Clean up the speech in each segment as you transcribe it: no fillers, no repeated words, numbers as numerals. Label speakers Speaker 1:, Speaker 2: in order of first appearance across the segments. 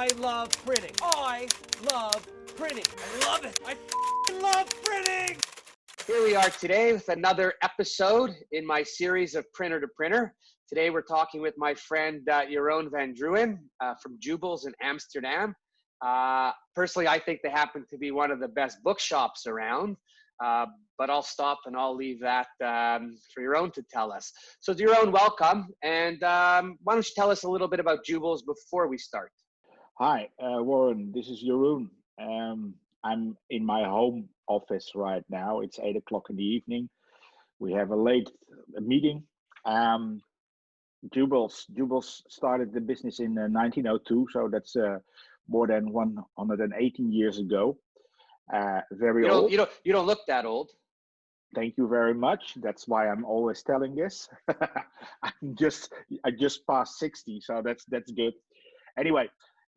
Speaker 1: I love printing. I love printing. I love it. I love printing.
Speaker 2: Here we are today with another episode in my series of Printer to Printer. Today we're talking with my friend Jeroen van Druenen from Jubels in Amsterdam. Personally, I think they happen to be one of the best bookshops around, but I'll stop and I'll leave that for Jeroen to tell us. So Jeroen, welcome. And why don't you tell us a little bit about Jubels before we start?
Speaker 3: Hi, Warren, this is Jeroen. I'm in my home office right now. It's 8 o'clock in the evening. We have a late meeting. Jubels started the business in 1902, so that's more than 118 years ago. Very old.
Speaker 2: You don't look that old.
Speaker 3: Thank you very much. That's why I'm always telling this. I just passed 60, so that's good. Anyway,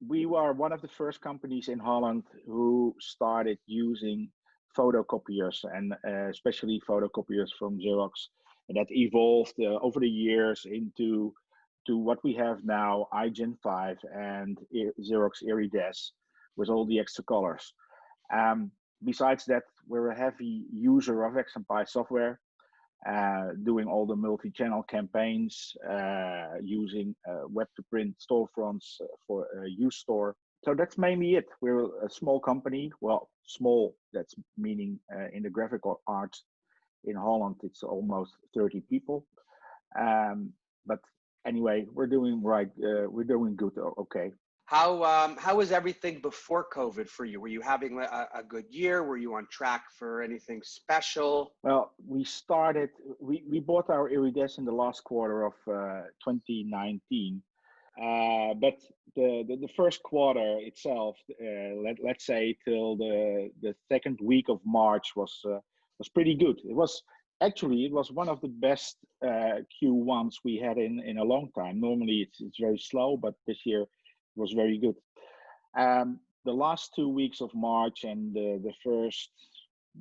Speaker 3: we were one of the first companies in Holland who started using photocopiers, and especially photocopiers from Xerox, and that evolved over the years into what we have now, iGen 5 and Xerox Irides with all the extra colors. Besides that, we're a heavy user of XMPie software, doing all the multi-channel campaigns, using web-to-print storefronts for UStore. So that's mainly it. We're a small company. Well, small, that's meaning in the graphical arts in Holland, it's almost 30 people. But anyway, we're doing right. We're doing good. Okay.
Speaker 2: How was everything before COVID for you? Were you having a good year? Were you on track for anything special?
Speaker 3: Well, we bought our Irides in the last quarter of 2019. But the first quarter itself, let's say till the second week of March was pretty good. It was one of the best Q1s we had in a long time. Normally it's very slow, but this year it was very good. The last 2 weeks of March and the first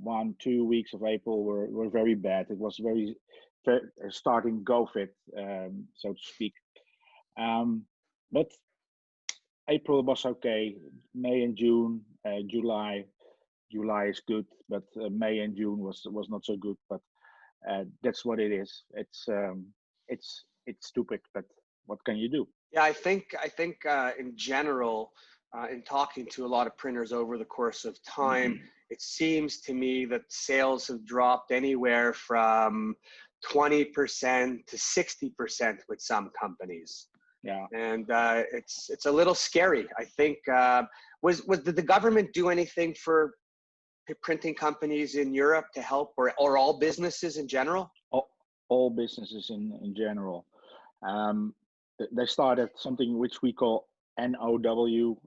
Speaker 3: 1-2 weeks of April were very bad. It was very starting COVID, so to speak. But April was okay. May and June, July is good, but May and June was not so good. But that's what it is. It's stupid, but what can you do?
Speaker 2: Yeah, I think in general, in talking to a lot of printers over the course of time, it seems to me that sales have dropped anywhere from 20% to 60% with some companies.
Speaker 3: Yeah,
Speaker 2: and it's a little scary. I think did the government do anything for printing companies in Europe to help, or all businesses in general?
Speaker 3: All businesses in general. They started something which we call NOW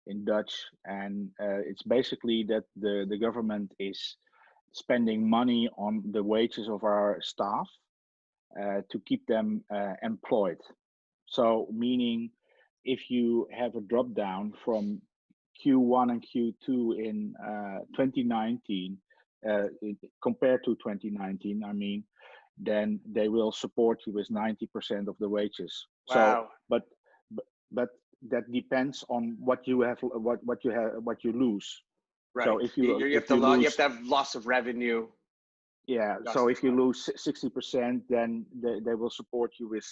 Speaker 3: in Dutch, and it's basically that the government is spending money on the wages of our staff to keep them employed. So meaning if you have a drop down from Q1 and Q2 in 2019 compared to 2019, I mean, then they will support you with 90% of the wages.
Speaker 2: Wow.
Speaker 3: So, but that depends on what you have, what you lose.
Speaker 2: Right.
Speaker 3: So if you
Speaker 2: have to have loss of revenue.
Speaker 3: Yeah. So if you lose 60%, then they will support you with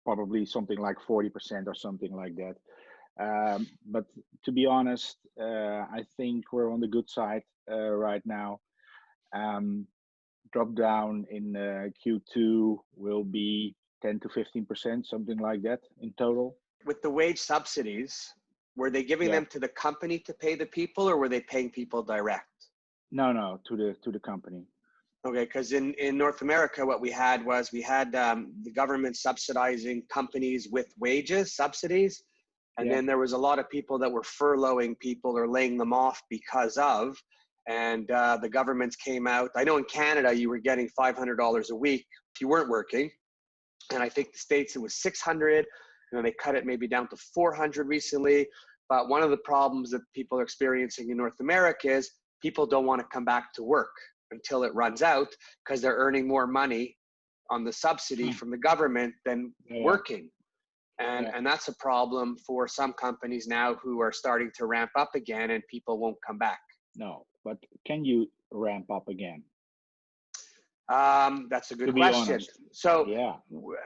Speaker 3: probably something like 40% or something like that. But to be honest, I think we're on the good side right now. Drop down in Q2 will be 10 to 15%, something like that in total.
Speaker 2: With the wage subsidies, were they giving them to the company to pay the people, or were they paying people direct?
Speaker 3: No, to the company.
Speaker 2: Okay, because in North America, what we had the government subsidizing companies with wages, subsidies, and then there was a lot of people that were furloughing people or laying them off because of, and the governments came out. I know in Canada, you were getting $500 a week if you weren't working, and I think the States, it was $600, and they cut it maybe down to $400 recently. But one of the problems that people are experiencing in North America is people don't want to come back to work until it runs out, because they're earning more money on the subsidy from the government than working. And that's a problem for some companies now who are starting to ramp up again, and people won't come back.
Speaker 3: No, but can you ramp up again?
Speaker 2: That's a good
Speaker 3: To be
Speaker 2: question.
Speaker 3: honest.
Speaker 2: So
Speaker 3: Yeah.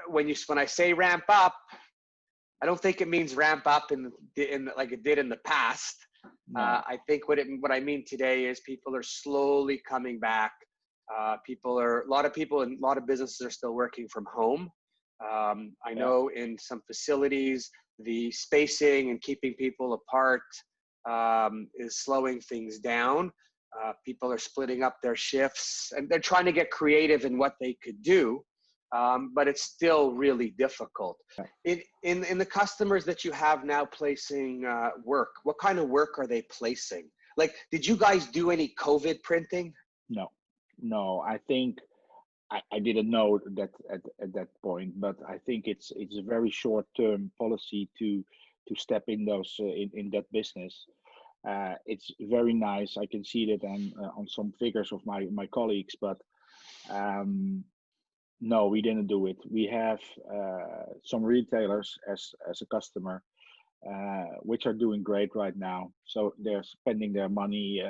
Speaker 2: when I say ramp up, I don't think it means ramp up in like it did in the past.
Speaker 3: No.
Speaker 2: I think what I mean today is people are slowly coming back. A lot of people and a lot of businesses are still working from home. I know in some facilities, the spacing and keeping people apart is slowing things down. People are splitting up their shifts, and they're trying to get creative in what they could do, but it's still really difficult. In the customers that you have now placing work, what kind of work are they placing? Like, did you guys do any COVID printing?
Speaker 3: No. I think I didn't know that at that point, but I think it's a very short-term policy to step in those in that business. It's very nice. I can see that on some figures of my colleagues, but no, we didn't do it. We have some retailers as a customer, which are doing great right now. So they're spending their money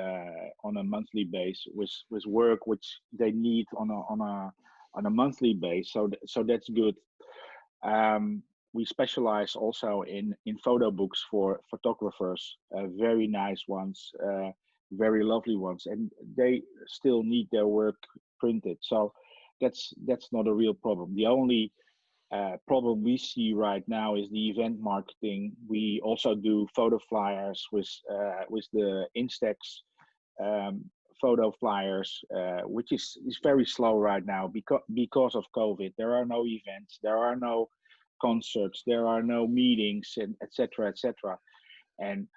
Speaker 3: on a monthly base with work which they need on a monthly base. So that's good. We specialize also in photo books for photographers, very nice ones, very lovely ones, and they still need their work printed. So that's not a real problem. The only problem we see right now is the event marketing. We also do photo flyers with the Instax photo flyers, which is very slow right now because of COVID. There are no events, there are no concerts, there are no meetings, and etc. And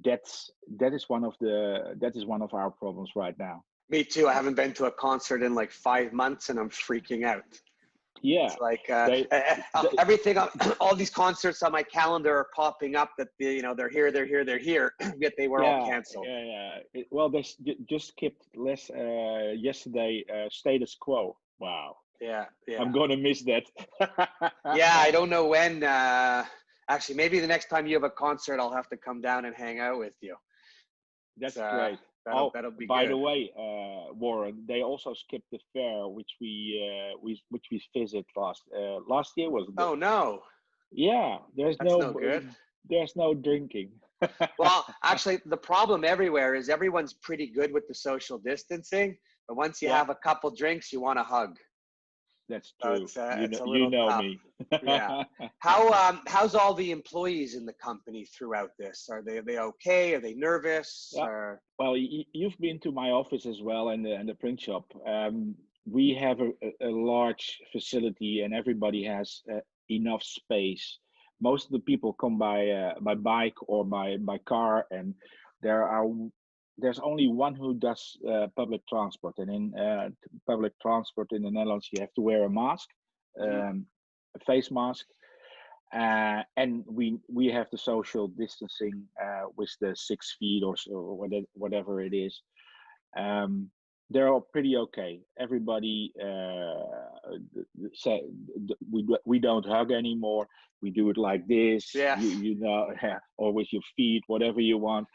Speaker 3: that is one of our problems right now.
Speaker 2: Me too. I haven't been to a concert in like 5 months, and I'm freaking out.
Speaker 3: Yeah,
Speaker 2: it's like everything. All these concerts on my calendar are popping up that they're here, yet they were all canceled.
Speaker 3: Well, they just skipped yesterday. Status Quo. Wow.
Speaker 2: Yeah.
Speaker 3: I'm gonna miss that.
Speaker 2: Yeah, I don't know when. Actually, maybe the next time you have a concert, I'll have to come down and hang out with you.
Speaker 3: That's great.
Speaker 2: That'll be
Speaker 3: by
Speaker 2: good.
Speaker 3: the way, Warren, they also skipped the fair, which we visited last year, was it?
Speaker 2: Oh no.
Speaker 3: Yeah,
Speaker 2: That's no good.
Speaker 3: There's no drinking.
Speaker 2: Well, actually, the problem everywhere is everyone's pretty good with the social distancing, but once you have a couple drinks, you want to hug.
Speaker 3: That's true.
Speaker 2: So it's a little tough.
Speaker 3: Me.
Speaker 2: Yeah. How's all the employees in the company throughout this? Are they okay? Are they nervous?
Speaker 3: Yeah. Well, you've been to my office as well, and the print shop. We have a large facility, and everybody has enough space. Most of the people come by bike or by car, and there's only one who does public transport, and in public transport in the Netherlands, you have to wear a mask, a face mask, and we have the social distancing with the 6 feet or so, whatever it is. They're all pretty okay. Everybody say we don't hug anymore. We do it like this, or with your feet, whatever you want.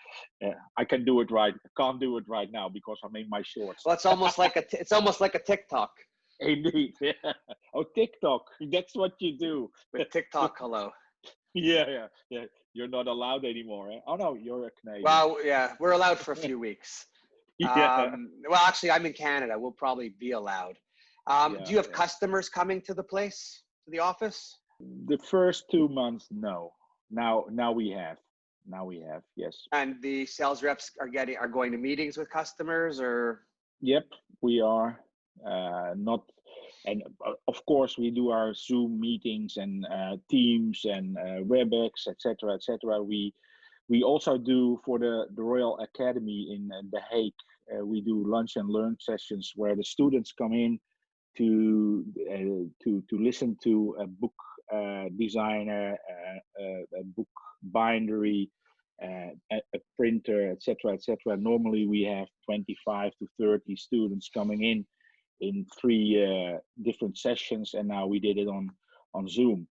Speaker 3: I can do it right. I can't do it right now because I'm in my shorts.
Speaker 2: Well, it's almost like a TikTok.
Speaker 3: Indeed. Yeah. Oh, TikTok. That's what you do.
Speaker 2: With TikTok, hello.
Speaker 3: Yeah. You're not allowed anymore. Eh? Oh no, you're a Canadian.
Speaker 2: Well, yeah, we're allowed for a few weeks.
Speaker 3: Yeah.
Speaker 2: Well, actually, I'm in Canada. We'll probably be allowed. Do you have customers coming to the place, to the office?
Speaker 3: The first 2 months, no. Now we have. Yes.
Speaker 2: And the sales reps are going to meetings with customers, or? Yep,
Speaker 3: we are. And of course we do our Zoom meetings and Teams and WebEx, etc. We also do for the Royal Academy in The Hague. We do lunch and learn sessions where the students come in to listen to a book designer, a book bindery, a printer, etc. Normally we have 25 to 30 students coming in 3 different sessions, and now we did it on Zoom.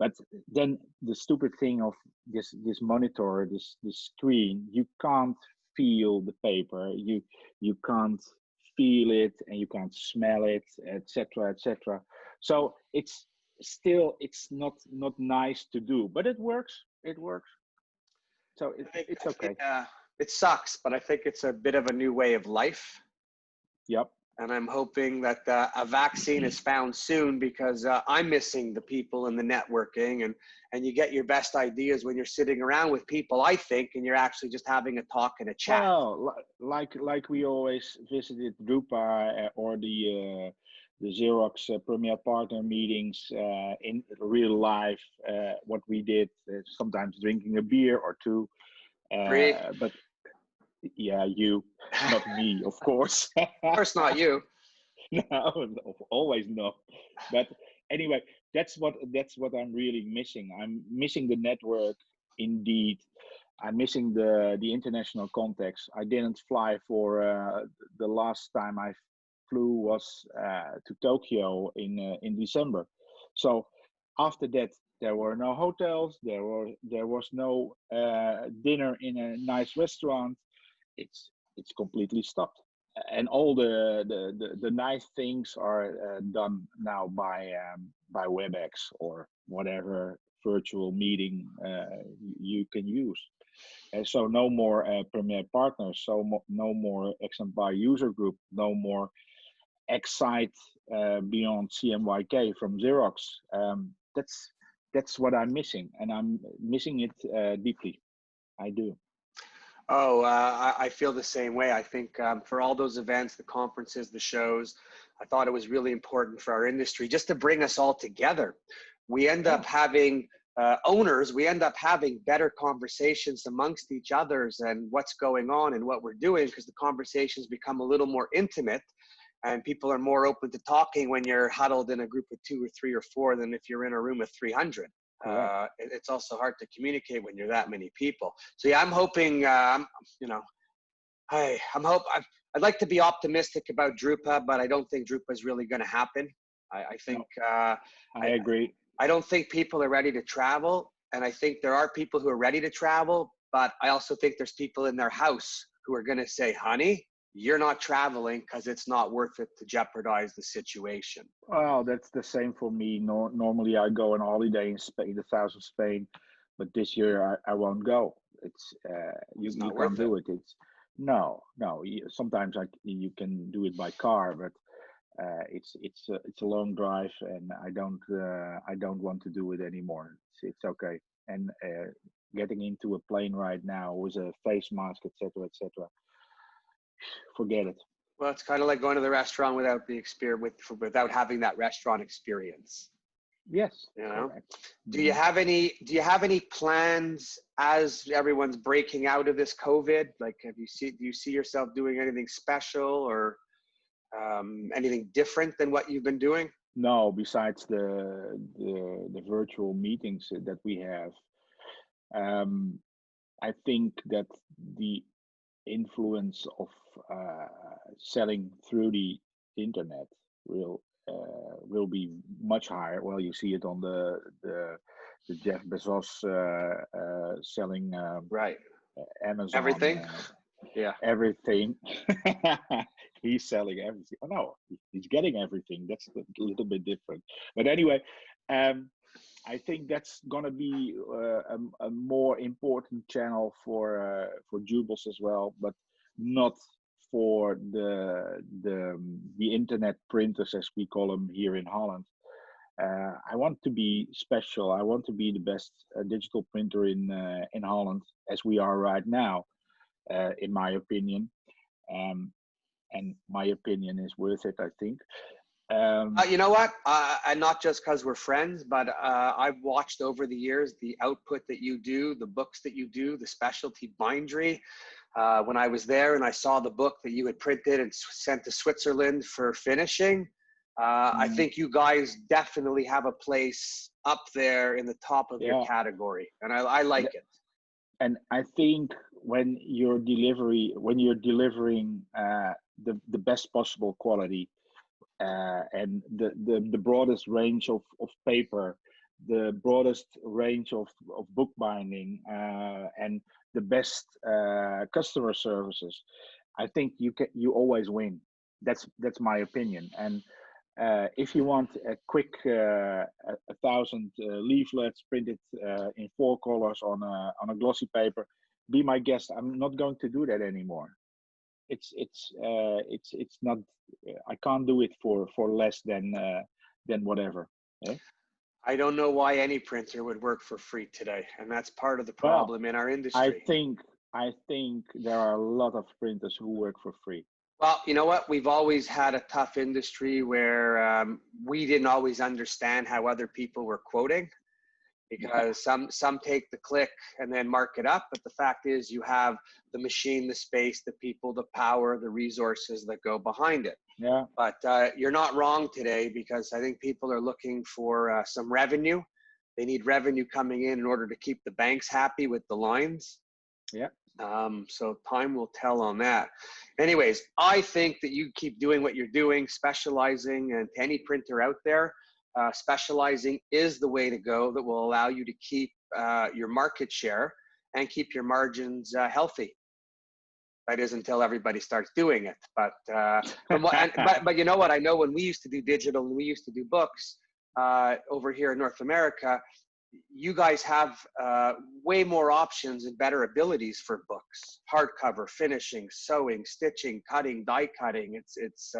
Speaker 3: But then the stupid thing of this monitor, this screen, you can't feel the paper, you can't feel it, and you can't smell it, etc., etc. So it's not nice to do, but it works. It works. So it's okay.
Speaker 2: It sucks, but I think it's a bit of a new way of life.
Speaker 3: Yep.
Speaker 2: And I'm hoping that a vaccine is found soon, because I'm missing the people and the networking, and you get your best ideas when you're sitting around with people, I think, and you're actually just having a talk and a chat.
Speaker 3: Well, like we always visited Drupa or the Xerox Premier Partner meetings in real life, what we did, sometimes drinking a beer or two. But yeah, you, not me, of course.
Speaker 2: Of course not you.
Speaker 3: No, always no. But anyway, that's what I'm really missing. I'm missing the network, indeed. I'm missing the international context. I didn't fly for the last time I flew was to Tokyo in December. So after that, there were no hotels. There was no dinner in a nice restaurant. It's completely stopped, and all the nice things are done now by WebEx or whatever virtual meeting you can use. So no more Premier Partners, no more XMPy user group, no more Excite beyond CMYK from Xerox. That's what I'm missing, and I'm missing it deeply. I do.
Speaker 2: Oh, I feel the same way. I think for all those events, the conferences, the shows, I thought it was really important for our industry just to bring us all together. We end up having owners, we end up having better conversations amongst each others and what's going on and what we're doing, because the conversations become a little more intimate, and people are more open to talking when you're huddled in a group of 2 or 3 or 4 than if you're in a room of 300. It's also hard to communicate when you're that many people. So yeah, I'm hoping, I'd like to be optimistic about Drupa, but I don't think Drupa is really going to happen. I think,
Speaker 3: I agree.
Speaker 2: I don't think people are ready to travel. And I think there are people who are ready to travel, but I also think there's people in their house who are going to say, honey, you're not traveling because it's not worth it to jeopardize the situation.
Speaker 3: Well, that's the same for me. Normally I go on holiday in Spain, the south of Spain, but this year I won't go. It's you can't do it. It's no. Sometimes you can do it by car, but it's a long drive, and I don't want to do it anymore. It's okay. And getting into a plane right now with a face mask, etc., etc. Forget it.
Speaker 2: Well, it's kind of like going to the restaurant without the without having that restaurant experience.
Speaker 3: Yes.
Speaker 2: You know. Do you have any plans as everyone's breaking out of this COVID? Like, do you see yourself doing anything special or anything different than what you've been doing?
Speaker 3: No, besides the virtual meetings that we have. I think that the influence of selling through the internet will be much higher. Well, you see it on the Jeff Bezos selling
Speaker 2: right
Speaker 3: Amazon.
Speaker 2: Everything. Yeah.
Speaker 3: Everything. He's selling everything. Oh no, he's getting everything. That's a little bit different. But anyway, I think that's gonna be a more important channel for Jubels as well, but not for the internet printers, as we call them here in Holland. I want to be special. I want to be the best digital printer in Holland, as we are right now, in my opinion. And my opinion is worth it, I think.
Speaker 2: You know what? And not just because we're friends, but I've watched over the years the output that you do, the books that you do, the specialty bindery. When I was there and I saw the book that you had printed and sent to Switzerland for finishing, I think you guys definitely have a place up there in the top of your category, and I like it.
Speaker 3: And I think when you're delivering the best possible quality and the broadest range of paper, the broadest range of bookbinding and the best customer services, I think you always win. That's my opinion. And if you want a quick 1,000 leaflets printed in 4 colors on a glossy paper, be my guest. I'm not going to do that anymore. It's not. I can't do it for less than whatever. Yeah?
Speaker 2: I don't know why any printer would work for free today, and that's part of the problem in our industry.
Speaker 3: I think there are a lot of printers who work for free.
Speaker 2: Well, you know what? We've always had a tough industry where we didn't always understand how other people were quoting, because some take the click and then mark it up. But the fact is, you have the machine, the space, the people, the power, the resources that go behind it.
Speaker 3: Yeah.
Speaker 2: But you're not wrong today, because I think people are looking for some revenue. They need revenue coming in order to keep the banks happy with the lines.
Speaker 3: Yeah.
Speaker 2: So time will tell on that. Anyways, I think that you keep doing what you're doing, specializing, and to any printer out there, specializing is the way to go that will allow you to keep your market share and keep your margins healthy. That is until everybody starts doing it. But you know what? I know when we used to do digital and we used to do books over here in North America, you guys have way more options and better abilities for books: hardcover, finishing, sewing, stitching, cutting, die cutting. It's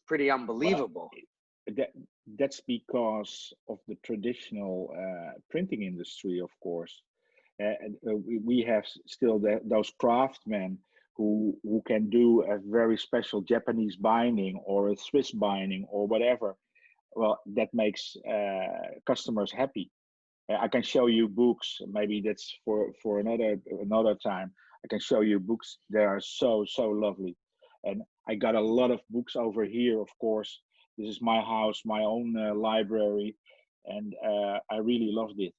Speaker 2: pretty unbelievable.
Speaker 3: Well, that's because of the traditional printing industry, of course. We have still those craftsmen who can do a very special Japanese binding or a Swiss binding or whatever. Well, that makes customers happy. I can show you books. Maybe that's for another time. I can show you books. They are so lovely, and I got a lot of books over here. Of course, this is my house, my own library, and I really loved it.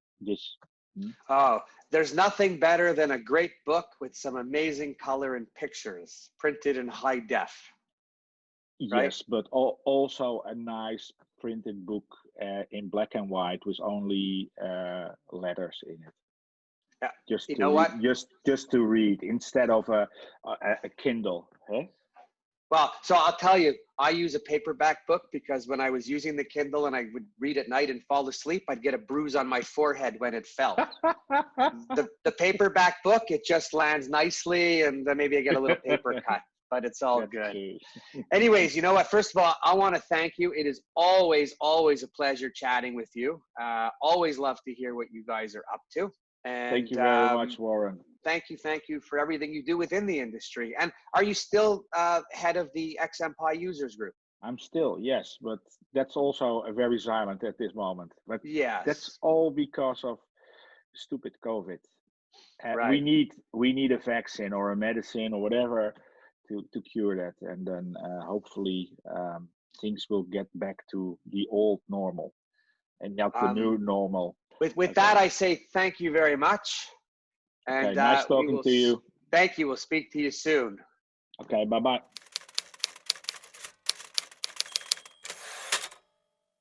Speaker 2: Oh, there's nothing better than a great book with some amazing color and pictures printed in high def. Right?
Speaker 3: Yes, but also a nice printed book in black and white with only letters in it.
Speaker 2: Yeah.
Speaker 3: Just to read instead of a Kindle. Huh?
Speaker 2: Well, so I'll tell you, I use a paperback book because when I was using the Kindle and I would read at night and fall asleep, I'd get a bruise on my forehead when it fell. the paperback book, it just lands nicely, and then maybe I get a little paper cut. But it's all good. Anyways, you know what? First of all, I want to thank you. It is always a pleasure chatting with you. Always love to hear what you guys are up to. And
Speaker 3: thank you very much, Warren.
Speaker 2: Thank you for everything you do within the industry. And are you still head of the XMPI users group?
Speaker 3: I'm still, yes, but that's also very silent at this moment. But
Speaker 2: yes,
Speaker 3: that's all because of stupid COVID.
Speaker 2: Right.
Speaker 3: We need a vaccine or a medicine or whatever to cure that, and then hopefully things will get back to the old normal and not the new normal.
Speaker 2: With that, I say thank you very much. And
Speaker 3: okay, nice talking to you.
Speaker 2: Thank you. We'll speak to you soon.
Speaker 3: Okay, bye-bye.